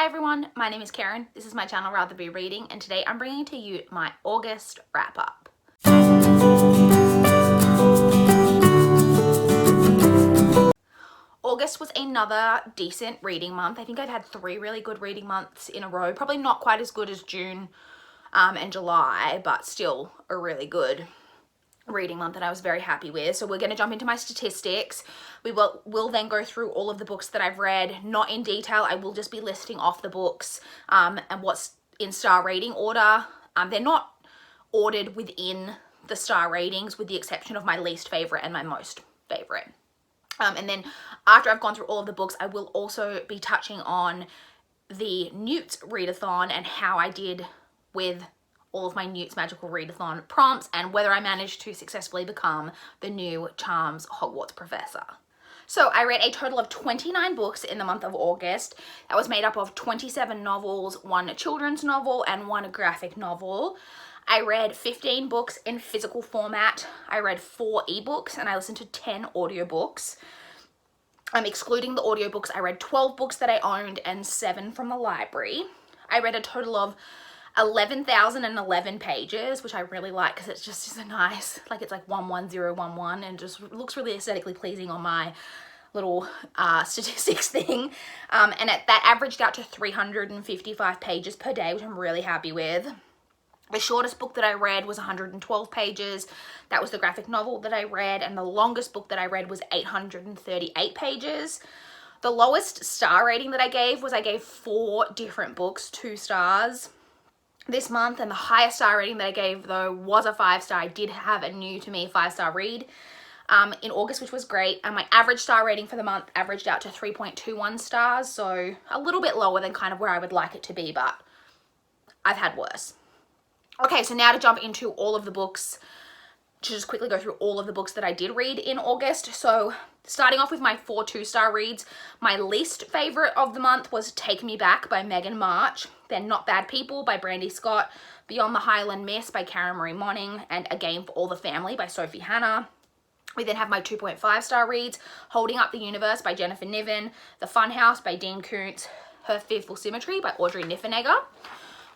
Hi everyone, my name is Karen. This is my channel RatherBeReading, and today I'm bringing to you my August wrap up. August was another decent reading month. I think I've had 3 really good reading months in a row. Probably not quite as good as June and July, but still a really good reading month that I was very happy with. So we're going to jump into my statistics. We will then go through all of the books that I've read, not in detail. I will just be listing off the books and what's in star rating order. They're not ordered within the star ratings with the exception of my least favorite and my most favorite. And then after I've gone through all of the books, I will also be touching on the N.E.W.T.s Readathon and how I did with all of my N.E.W.T.s magical readathon prompts and whether I managed to successfully become the new Charms Hogwarts professor. So I read a total of 29 books in the month of August. That was made up of 27 novels, 1 children's novel, and 1 graphic novel. I read 15 books in physical format. I read 4 ebooks and I listened to 10 audiobooks. Excluding the audiobooks, I read 12 books that I owned and 7 from the library. I read a total of 11,011 pages, which I really like because it's just a nice, like it's like 11011 and just looks really aesthetically pleasing on my little statistics thing. And that averaged out to 355 pages per day, which I'm really happy with. The shortest book that I read was 112 pages. That was the graphic novel that I read, and the longest book that I read was 838 pages. The lowest star rating that I gave 4 different books 2 stars this month, and the highest star rating that I gave though was a 5-star. I did have a new to me 5-star read in August, which was great, and my average star rating for the month averaged out to 3.21 stars, so a little bit lower than kind of where I would like it to be, but I've had worse. Okay, so now to jump into all of the books, to just quickly go through all of the books that I did read in August. So starting off with my 4 2-star reads, my least favorite of the month was Take Me Back by Megan March, then Not Bad People by Brandy Scott, Beyond the Highland Mist by Karen Marie Monning, and A Game for All the Family by Sophie Hannah. We then have my 2.5-star reads, Holding Up the Universe by Jennifer Niven, The Funhouse by Dean Koontz, Her Fearful Symmetry by Audrey Niffenegger.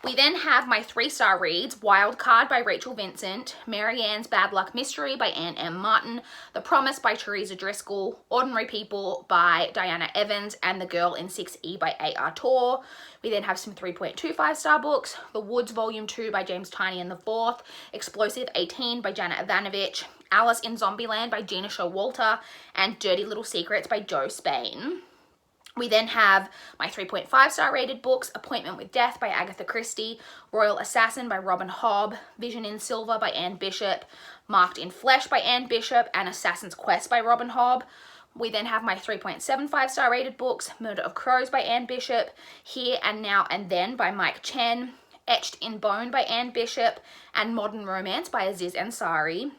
We then have my 3-star reads, Wild Card by Rachel Vincent, Mary Ann's Bad Luck Mystery by Anne M. Martin, The Promise by Teresa Driscoll, Ordinary People by Diana Evans, and The Girl in 6E by A.R. Torr. We then have some 3.25-star books, The Woods Volume 2 by James Tiny and the Fourth, Explosive 18 by Janet Ivanovich, Alice in Zombieland by Gina Showalter, and Dirty Little Secrets by Jo Spain. We then have my 3.5-star rated books, Appointment with Death by Agatha Christie, Royal Assassin by Robin Hobb, Vision in Silver by Anne Bishop, Marked in Flesh by Anne Bishop, and Assassin's Quest by Robin Hobb. We then have my 3.75-star rated books, Murder of Crows by Anne Bishop, Here and Now and Then by Mike Chen, Etched in Bone by Anne Bishop, and Modern Romance by Aziz Ansari.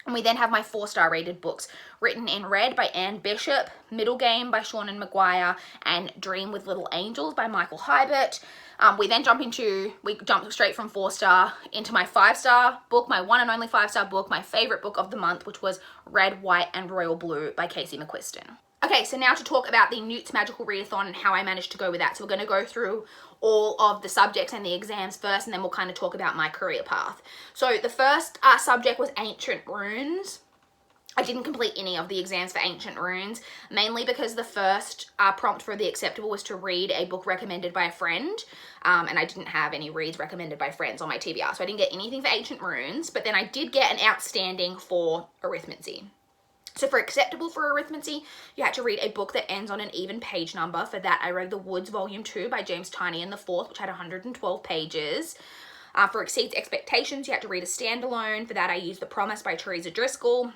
And we then have my 4-star rated books, Written in Red by Anne Bishop, Middle Game by Seanan McGuire, and Dream with Little Angels by Michael Hybert. We then jump straight from 4-star into my 5-star book, my one and only 5-star book, my favorite book of the month, which was Red, White, and Royal Blue by Casey McQuiston. Okay, so now to talk about the N.E.W.T.s Magical Readathon and how I managed to go with that. So we're going to go through all of the subjects and the exams first, and then we'll kind of talk about my career path. So the first subject was Ancient Runes. I didn't complete any of the exams for Ancient Runes, mainly because the first prompt for the acceptable was to read a book recommended by a friend, and I didn't have any reads recommended by friends on my TBR, so I didn't get anything for Ancient Runes, but then I did get an outstanding for Arithmancy. So for acceptable for Arithmancy, you had to read a book that ends on an even page number. For that, I read The Woods Volume 2 by James Tiny and the Fourth, which had 112 pages. For Exceeds Expectations, you had to read a standalone. For that, I used The Promise by Teresa Driscoll.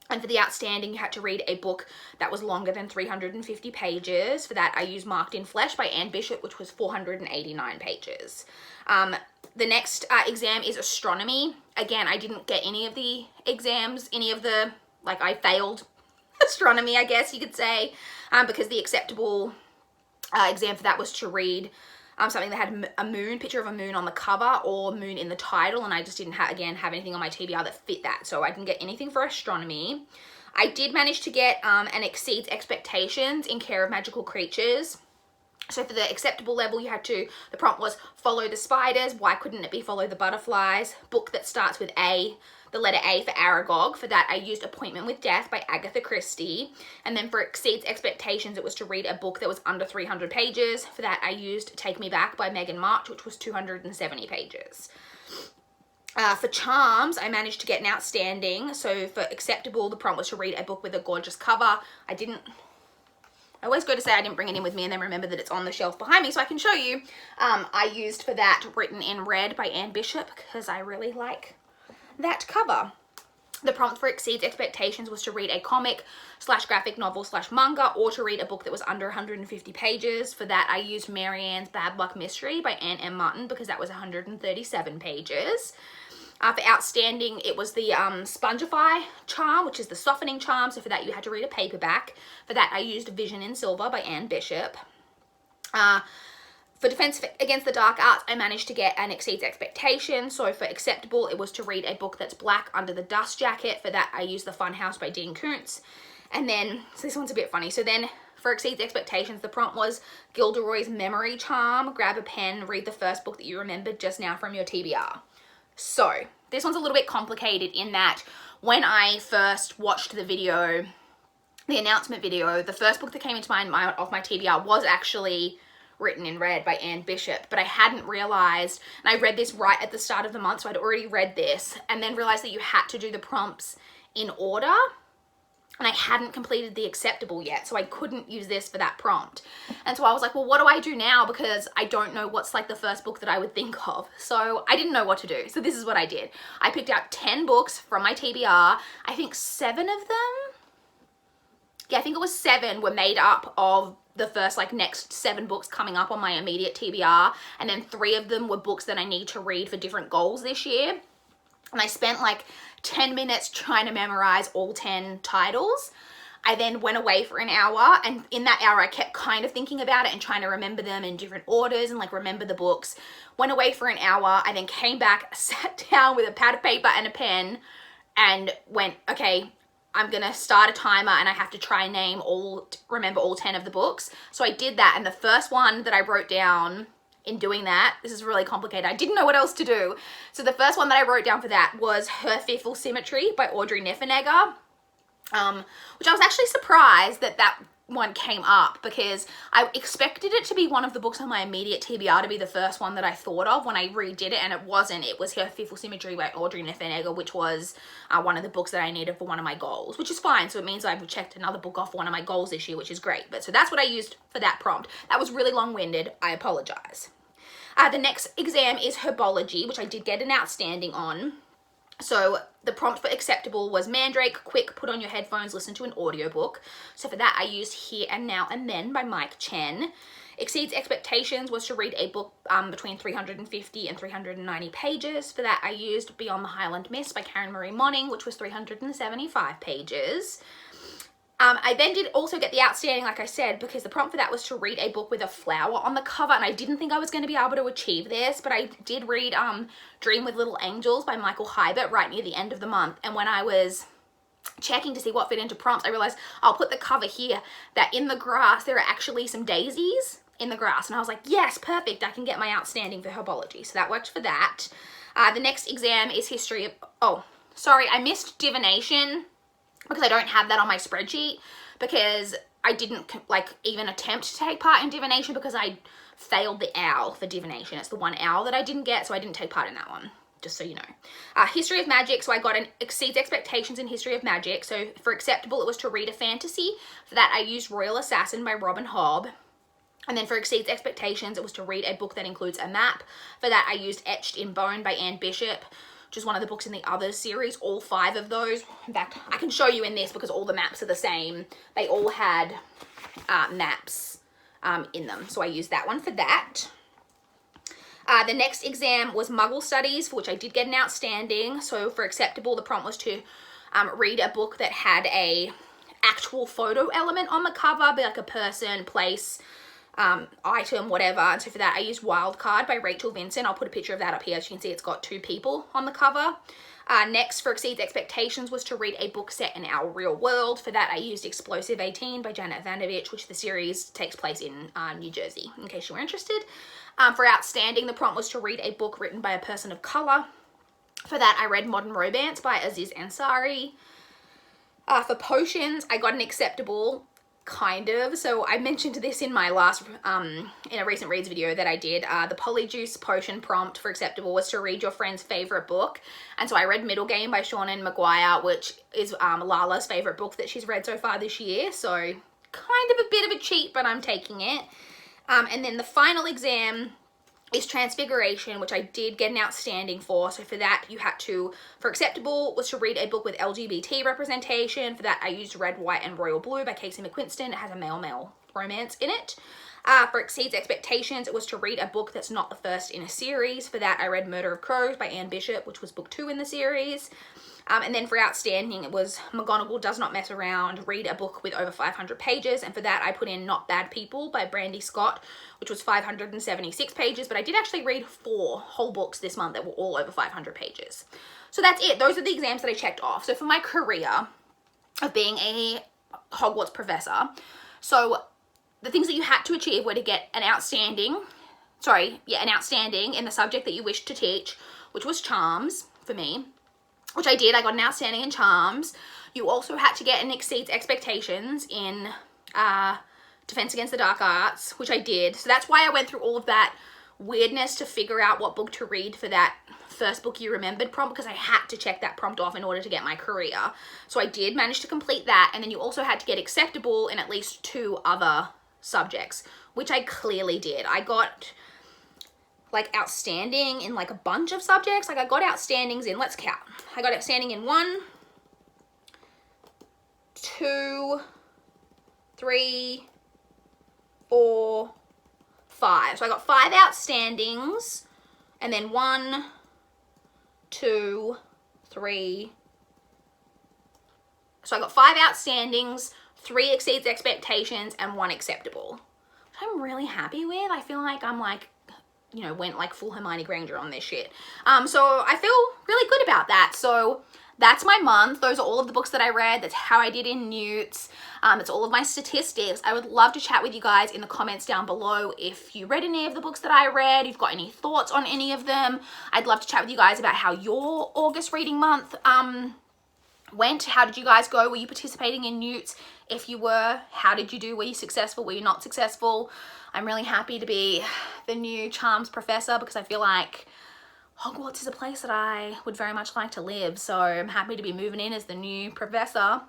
And for the outstanding, you had to read a book that was longer than 350 pages. For that, I used Marked in Flesh by Anne Bishop, which was 489 pages. The next exam is Astronomy. Again, I didn't get any of the exams, I failed astronomy, I guess you could say, because the acceptable exam for that was to read something that had a moon, picture of a moon on the cover or moon in the title, and I just didn't have anything on my TBR that fit that, so I didn't get anything for astronomy. I did manage to get an Exceeds Expectations in Care of Magical Creatures. So for the acceptable level, the prompt was follow the spiders. Why couldn't it be follow the butterflies? Book that starts with A, the letter A for Aragog. For that, I used Appointment with Death by Agatha Christie. And then for exceeds expectations, it was to read a book that was under 300 pages. For that, I used Take Me Back by Megan March, which was 270 pages. For charms, I managed to get an outstanding. So for acceptable, the prompt was to read a book with a gorgeous cover. I always go to say I didn't bring it in with me and then remember that it's on the shelf behind me so I can show you. I used for that Written in Red by Anne Bishop because I really like that cover. The prompt for exceeds expectations was to read a comic / graphic novel / manga, or to read a book that was under 150 pages. For that, I used Marianne's Bad Luck Mystery by Anne M. Martin because that was 137 pages. For outstanding, it was the Spongify charm, which is the softening charm. So for that, you had to read a paperback. For that, I used Vision in Silver by Anne Bishop. For defense against the dark arts, I managed to get an exceeds expectation. So for acceptable, it was to read a book that's black under the dust jacket. For that, I used The Fun House by Dean Koontz. And then, so this one's a bit funny. So then for exceeds expectations, the prompt was Gilderoy's Memory Charm. Grab a pen, read the first book that you remembered just now from your TBR. So this one's a little bit complicated in that when I first watched the video, the announcement video, the first book that came into my mind of my TBR was actually Written in Red by Anne Bishop, but I hadn't realized, and I read this right at the start of the month, so I'd already read this, and then realized that you had to do the prompts in order, and I hadn't completed the acceptable yet, so I couldn't use this for that prompt. And so I was like, well, what do I do now? Because I don't know what's like the first book that I would think of. So I didn't know what to do. So this is what I did. I picked out 10 books from my TBR. I think 7 of them, I think it was 7 were made up of the first next 7 books coming up on my immediate TBR. And then 3 of them were books that I need to read for different goals this year. And I spent 10 minutes trying to memorize all 10 titles. I then went away for an hour, and in that hour I kept kind of thinking about it and trying to remember them in different orders and remember the books. Went away for an hour, I then came back, sat down with a pad of paper and a pen and went, okay, I'm gonna start a timer and I have to try and remember all 10 of the books. So I did that, and the first one that I wrote down in doing that, this is really complicated, I didn't know what else to do. So the first one that I wrote down for that was Her Fearful Symmetry by Audrey Niffenegger, which I was actually surprised that one came up because I expected it to be one of the books on my immediate TBR to be the first one that I thought of when I redid it, and it wasn't. It was Her Fearful Symmetry by Audrey Niffenegger, which was one of the books that I needed for one of my goals, which is fine. So it means I've checked another book off one of my goals this year, which is great. But so that's what I used for that prompt. That was really long-winded. I apologize. The next exam is Herbology, which I did get an outstanding on. So the prompt for acceptable was Mandrake, quick, put on your headphones, listen to an audiobook. So for that, I used Here and Now and Then by Mike Chen. Exceeds expectations was to read a book between 350 and 390 pages. For that, I used Beyond the Highland Mist by Karen Marie Monning, which was 375 pages. I then did also get the outstanding, like I said, because the prompt for that was to read a book with a flower on the cover, and I didn't think I was going to be able to achieve this, but I did read Dream with Little Angels by Michael Hybert right near the end of the month, and when I was checking to see what fit into prompts, I realized I'll put the cover here, that in the grass there are actually some daisies in the grass, and I was like, yes, perfect, I can get my outstanding for Herbology, so that worked for that. The next exam is history of, I missed divination, because I don't have that on my spreadsheet, because I didn't even attempt to take part in divination because I failed the owl for divination. It's the one owl that I didn't get, so I didn't take part in that one, just so you know. History of Magic, so I got an exceeds expectations in History of Magic. So for acceptable, it was to read a fantasy. For that, I used Royal Assassin by Robin Hobb. And then for exceeds expectations, it was to read a book that includes a map. For that, I used Etched in Bone by Anne Bishop, which is one of the books in the other series, all 5 of those. In fact, I can show you in this because all the maps are the same. They all had maps in them, so I used that one for that. The next exam was Muggle Studies, for which I did get an outstanding. So for acceptable, the prompt was to read a book that had a actual photo element on the cover, be like a person, place, item, whatever. And so for that, I used Wildcard by Rachel Vincent. I'll put a picture of that up here. As you can see, it's got 2 people on the cover. Next, for Exceeds Expectations, was to read a book set in our real world. For that, I used Explosive 18 by Janet Vanovich, which the series takes place in New Jersey, in case you were interested. For Outstanding, the prompt was to read a book written by a person of color. For that, I read Modern Romance by Aziz Ansari. For Potions, I got an acceptable, kind of. So I mentioned this in my last, in a recent reads video that I did. The Polyjuice Potion prompt for acceptable was to read your friend's favorite book. And so I read Middle Game by Seanan McGuire, which is Lala's favorite book that she's read so far this year. So kind of a bit of a cheat, but I'm taking it. And then the final exam is Transfiguration, which I did get an outstanding for. So for that, you had to, for acceptable, was to read a book with LGBT representation. For that, I used Red, White, and Royal Blue by Casey McQuiston. It has a male-male romance in it. For Exceeds Expectations, it was to read a book that's not the first in a series. For that, I read Murder of Crows by Anne Bishop, which was book 2 in the series. And then for Outstanding, it was McGonagall Does Not Mess Around, read a book with over 500 pages. And for that, I put in Not Bad People by Brandy Scott, which was 576 pages. But I did actually read 4 whole books this month that were all over 500 pages. So that's it. Those are the exams that I checked off. So for my career of being a Hogwarts professor, so the things that you had to achieve were to get an outstanding in the subject that you wished to teach, which was charms for me, which I did. I got an outstanding in charms. You also had to get an Exceeds Expectations in Defense Against the Dark Arts, which I did. So that's why I went through all of that weirdness to figure out what book to read for that first book you remembered prompt, because I had to check that prompt off in order to get my career. So I did manage to complete that. And then you also had to get acceptable in at least 2 other subjects, which I clearly did. I got like outstanding in like a bunch of subjects. Like I got outstandings in, let's count. I got outstanding in 1, 2, 3, 4, 5. So I got 5 outstandings, and then 1, 2, 3. So I got 5 outstandings, 3 Exceeds Expectations, and 1 acceptable, which I'm really happy with. I feel like I'm like, you know, went like full Hermione Granger on this shit. So I feel really good about that. So that's my month. Those are all of the books that I read. That's how I did in N.E.W.T.s. It's all of my statistics. I would love to chat with you guys in the comments down below if you read any of the books that I read, if you've got any thoughts on any of them. I'd love to chat with you guys about how your August reading month went. How did you guys go? Were you participating in N.E.W.T.s? If you were, how did you do? Were you successful? Were you not successful? I'm really happy to be the new charms professor, because I feel like Hogwarts is a place that I would very much like to live. So I'm happy to be moving in as the new professor.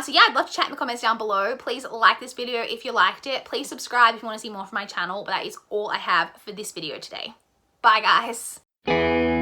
So yeah, I'd love to chat in the comments down below. Please like this video if you liked it. Please subscribe if you want to see more from my channel. But that is all I have for this video today. Bye guys.